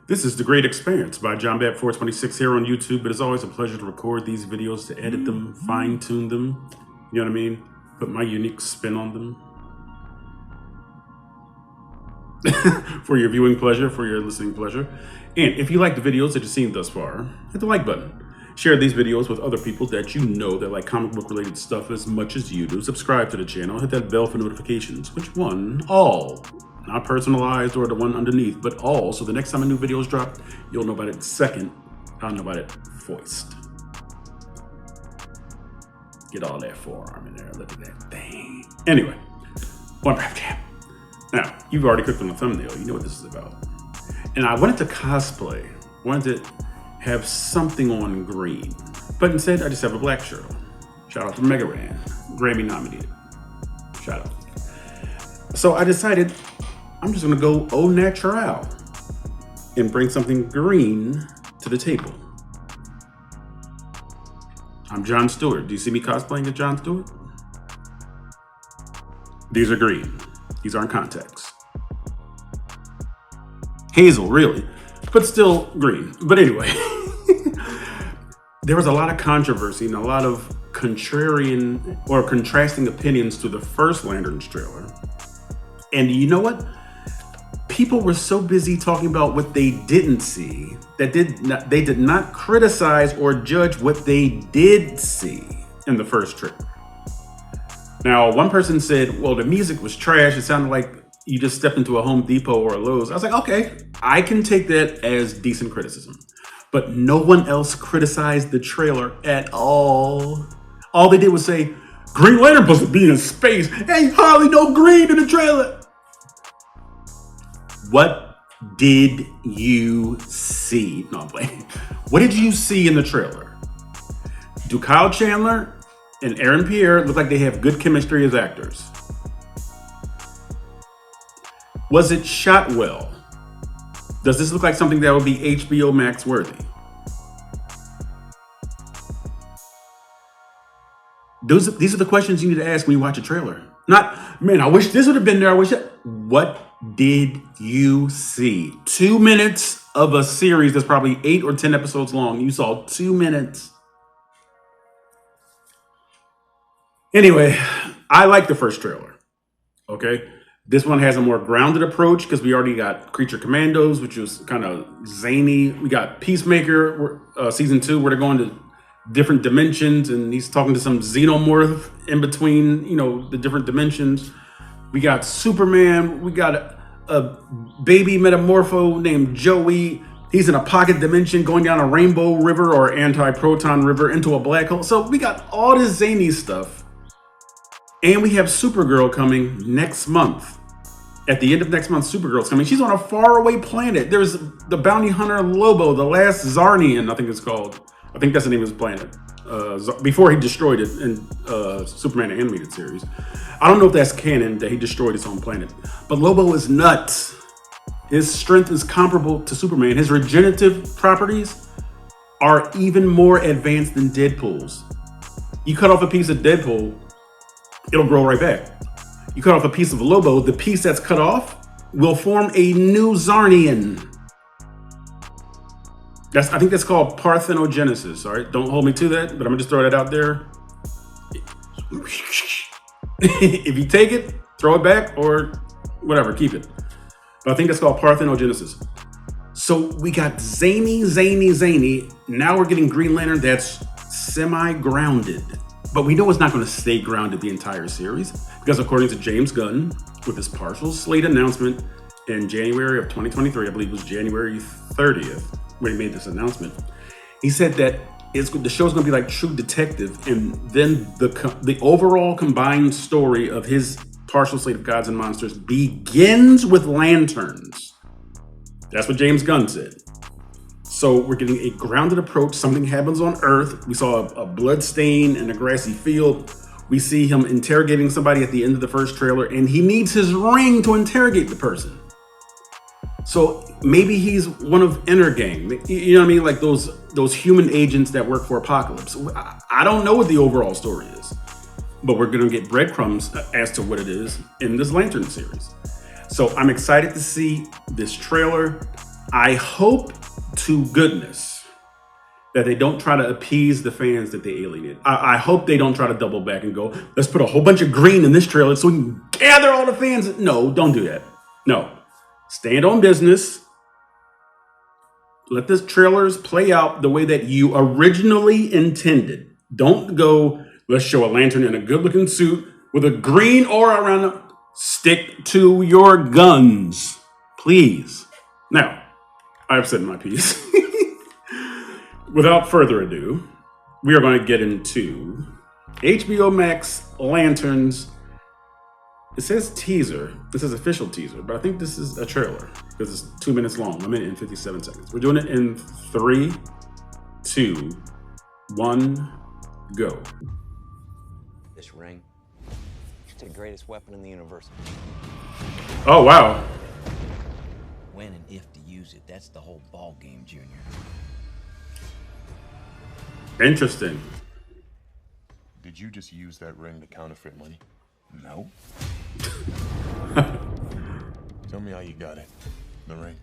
This is The Great Experience by John Bat 426 here on YouTube. It is always a pleasure to record these videos, to edit them, fine-tune them, you know what I mean? Put my unique spin on them. For your viewing pleasure, for your listening pleasure. And if you like the videos that you've seen thus far, hit the like button. Share these videos with other people that you know that like comic book related stuff as much as you do. Subscribe to the channel, hit that bell for notifications. Which one? All. Not personalized or the one underneath, but all. So the next time a new video is dropped, you'll know about it second. I'll know about it first. Get all that forearm in there. Look at that thing. Anyway, one rap jam. Now, you've already clicked on the thumbnail. You know what this is about. And I wanted to cosplay. Wanted to have something on green. But instead, I just have a black shirt on. Shout out to Mega Ran. Grammy nominated. Shout out. So I decided I'm just gonna go au natural and bring something green to the table. I'm Jon Stewart. Do you see me cosplaying as Jon Stewart? These are green. These aren't contacts. Hazel, really, but still green. But anyway, there was a lot of controversy and a lot of contrarian or contrasting opinions to the first Lanterns trailer. And you know what? People were so busy talking about what they didn't see that they did not criticize or judge what they did see in the first trailer. Now, one person said, well, the music was trash. It sounded like you just stepped into a Home Depot or a Lowe's. I was like, okay, I can take that as decent criticism. But no one else criticized the trailer at all. All they did was say, Green Lantern supposed to be in space. Ain't hardly no green in the trailer. What did you see? No, I'm playing. What did you see in the trailer? Do Kyle Chandler and Aaron Pierre look like they have good chemistry as actors? Was it shot well? Does this look like something that would be HBO Max worthy? These are the questions you need to ask when you watch a trailer. Not, man, I wish this would have been there. I wish that. What did you see? 2 minutes of a series that's probably 8 or 10 episodes long. You saw 2 minutes. Anyway, I like the first trailer. Okay. This one has a more grounded approach because we already got Creature Commandos, which was kind of zany. We got Peacemaker, season 2, where they're going to different dimensions and he's talking to some xenomorph in between, you know, the different dimensions. We got Superman. We got a baby metamorpho named Joey. He's in a pocket dimension going down a rainbow river or anti-proton river into a black hole. So we got all this zany stuff. And we have Supergirl coming next month. At the end of next month, Supergirl's coming. She's on a faraway planet. There's the bounty hunter Lobo, the last Zarnian, I think it's called. I think that's the name of his planet. Before he destroyed it in Superman animated series. I don't know if that's canon that he destroyed his own planet. But Lobo is nuts. His strength is comparable to Superman. His regenerative properties are even more advanced than Deadpool's. You cut off a piece of Deadpool, it'll grow right back. You cut off a piece of Lobo, the piece that's cut off will form a new Zarnian. I think that's called parthenogenesis, all right? Don't hold me to that, but I'm gonna just throw that out there. If you take it, throw it back, or whatever, keep it. But I think that's called parthenogenesis. So we got zany. Now we're getting Green Lantern that's semi-grounded. But we know it's not gonna stay grounded the entire series, because according to James Gunn, with his partial slate announcement in January of 2023, I believe it was January 30th, when he made this announcement, he said that the show's gonna be like True Detective, and then the overall combined story of his partial slate of Gods and Monsters begins with Lanterns. That's what James Gunn said. So we're getting a grounded approach. Something happens on Earth. We saw a blood stain in a grassy field. We see him interrogating somebody at the end of the first trailer, and he needs his ring to interrogate the person. So maybe he's one of Inner Gang. You know what I mean? Like those human agents that work for Apocalypse. I don't know what the overall story is, but we're gonna get breadcrumbs as to what it is in this Lantern series. So I'm excited to see this trailer. I hope to goodness that they don't try to appease the fans that they alienated. I hope they don't try to double back and go, let's put a whole bunch of green in this trailer so we can gather all the fans. No, don't do that. No. Stand on business. Let the trailers play out the way that you originally intended. Don't go, let's show a lantern in a good-looking suit with a green aura around them. Stick to your guns, please. Now, I've said my piece. Without further ado, we are going to get into HBO Max Lanterns. It says teaser. This is official teaser, but I think this is a trailer because it's 2 minutes long, 1 minute and 57 seconds. We're doing it in 3, 2, 1, go. This ring, it's the greatest weapon in the universe. Oh, wow. When and if to use it, that's the whole ball game, Junior. Interesting. Did you just use that ring to counterfeit money? No. Tell me how you got it. The ring.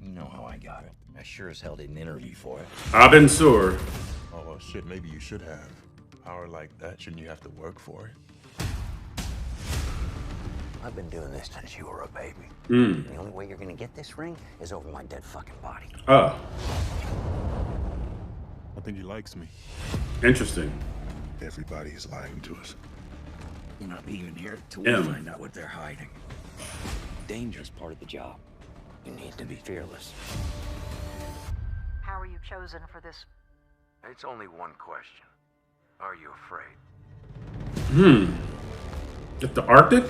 You know how I got it. I sure as hell didn't interview for it. Abin Sur. Oh, well, shit, maybe you should have. Power like that, shouldn't you have to work for it? I've been doing this since you were a baby. The only way you're gonna get this ring is over my dead fucking body. Oh, I think he likes me. interesting. Everybody is lying to us. You're not leaving here till Yeah. we find out what they're hiding. Danger's part of the job. You need to be fearless. How are you chosen for this? It's only one question. Are you afraid? At the Arctic?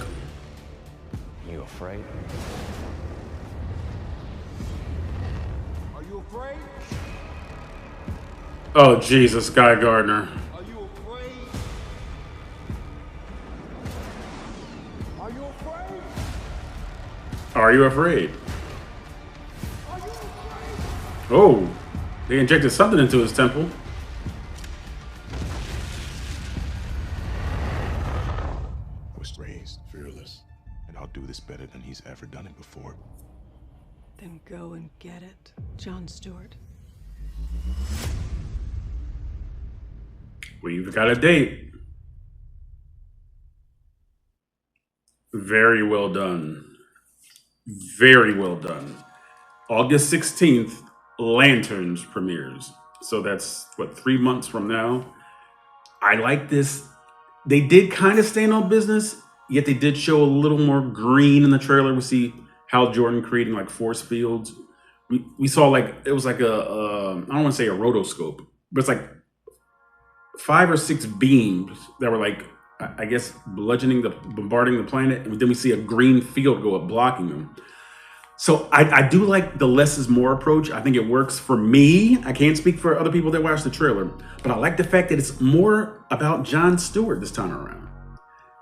You afraid? Are you afraid? Oh, Jesus, Guy Gardner. Are you afraid? Are you afraid? Are you afraid? Are you afraid? Oh, they injected something into his temple. I was raised fearless, and I'll do this better than he's ever done it before. Then go and get it, Jon Stewart. We've got a date. Very well done. Very well done. August 16th, Lanterns premieres. So that's, what, 3 months from now? I like this. They did kind of stand on business, yet they did show a little more green in the trailer. We see Hal Jordan creating like force fields. We saw like, it was like I don't want to say a rotoscope, but it's like 5 or 6 beams that were like, I guess, bombarding the planet. And then we see a green field go up, blocking them. So I do like the less is more approach. I think it works for me. I can't speak for other people that watch the trailer, but I like the fact that it's more about Jon Stewart this time around.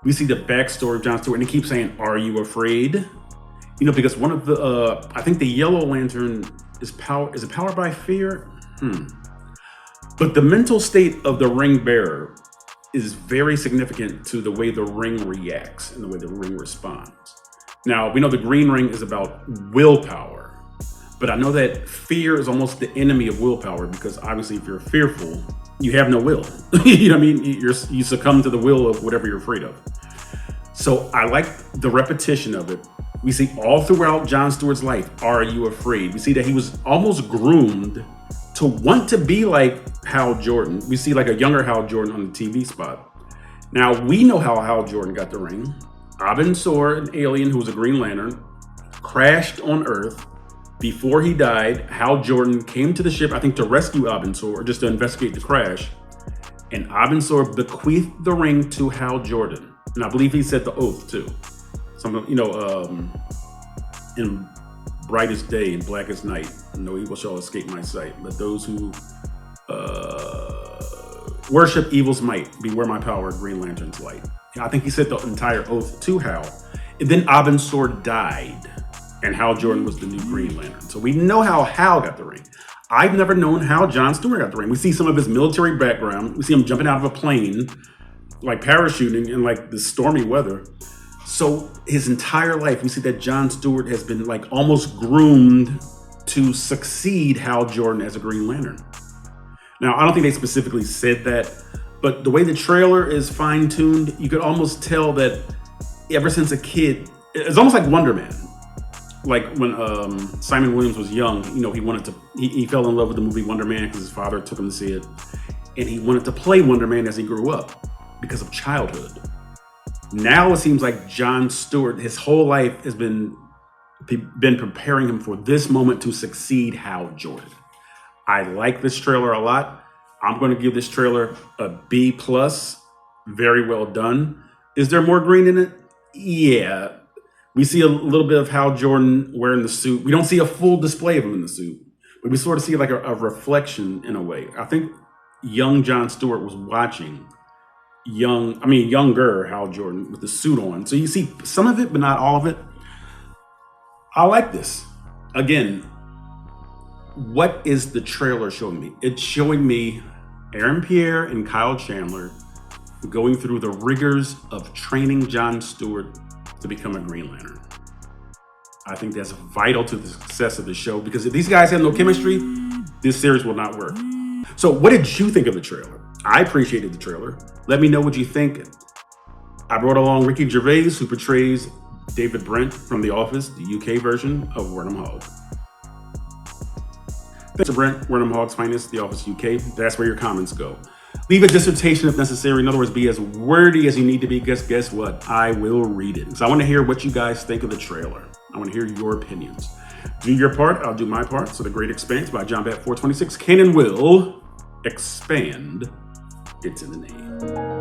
We see the backstory of Jon Stewart, and he keeps saying, "Are you afraid?" You know, because one of the, I think the Yellow Lantern is it powered by fear? But the mental state of the ring bearer is very significant to the way the ring reacts and the way the ring responds. Now, we know the green ring is about willpower, but I know that fear is almost the enemy of willpower, because obviously if you're fearful, you have no will. You know what I mean? You succumb to the will of whatever you're afraid of. So I like the repetition of it. We see all throughout Jon Stewart's life, are you afraid? We see that he was almost groomed to want to be like Hal Jordan. We see like a younger Hal Jordan on the TV spot. Now, we know how Hal Jordan got the ring. Abin Sur, an alien who was a Green Lantern, crashed on Earth. Before he died, Hal Jordan came to the ship, I think to rescue Abin Sur, or just to investigate the crash. And Abin Sur bequeathed the ring to Hal Jordan. And I believe he said the oath too. Some, in brightest day and blackest night, no evil shall escape my sight. Let those who worship evil's might beware my power, Green Lantern's light. I think he said the entire oath to Hal. And then Abin Sur died, and Hal Jordan was the new Green Lantern. So we know how Hal got the ring. I've never known how Jon Stewart got the ring. We see some of his military background. We see him jumping out of a plane, like parachuting in like the stormy weather. So his entire life, we see that Jon Stewart has been like almost groomed to succeed Hal Jordan as a Green Lantern. Now, I don't think they specifically said that, but the way the trailer is fine-tuned, you could almost tell that ever since a kid, it's almost like Wonder Man. Like when Simon Williams was young, you know, he fell in love with the movie Wonder Man because his father took him to see it. And he wanted to play Wonder Man as he grew up because of childhood. Now it seems like Jon Stewart, his whole life has been preparing him for this moment to succeed Hal Jordan. I like this trailer a lot. I'm going to give this trailer a B+. Very well done. Is there more green in it? Yeah. We see a little bit of Hal Jordan wearing the suit. We don't see a full display of him in the suit, but we sort of see like a reflection in a way. I think young Jon Stewart was watching younger Hal Jordan with the suit on. So you see some of it, but not all of it. I like this. Again, what is the trailer showing me? It's showing me Aaron Pierre and Kyle Chandler going through the rigors of training Jon Stewart to become a Green Lantern. I think that's vital to the success of the show, because if these guys have no chemistry, this series will not work. So what did you think of the trailer? I appreciated the trailer. Let me know what you think. I brought along Ricky Gervais, who portrays David Brent from The Office, the UK version of Wernham Hogg. Thanks to Brent, Wernham Hogg's finest, The Office UK. That's where your comments go. Leave a dissertation if necessary. In other words, be as wordy as you need to be. Guess what? I will read it. So I want to hear what you guys think of the trailer. I want to hear your opinions. Do your part. I'll do my part. So The Great Expanse by John Bat 426 can and will expand. It's in the name.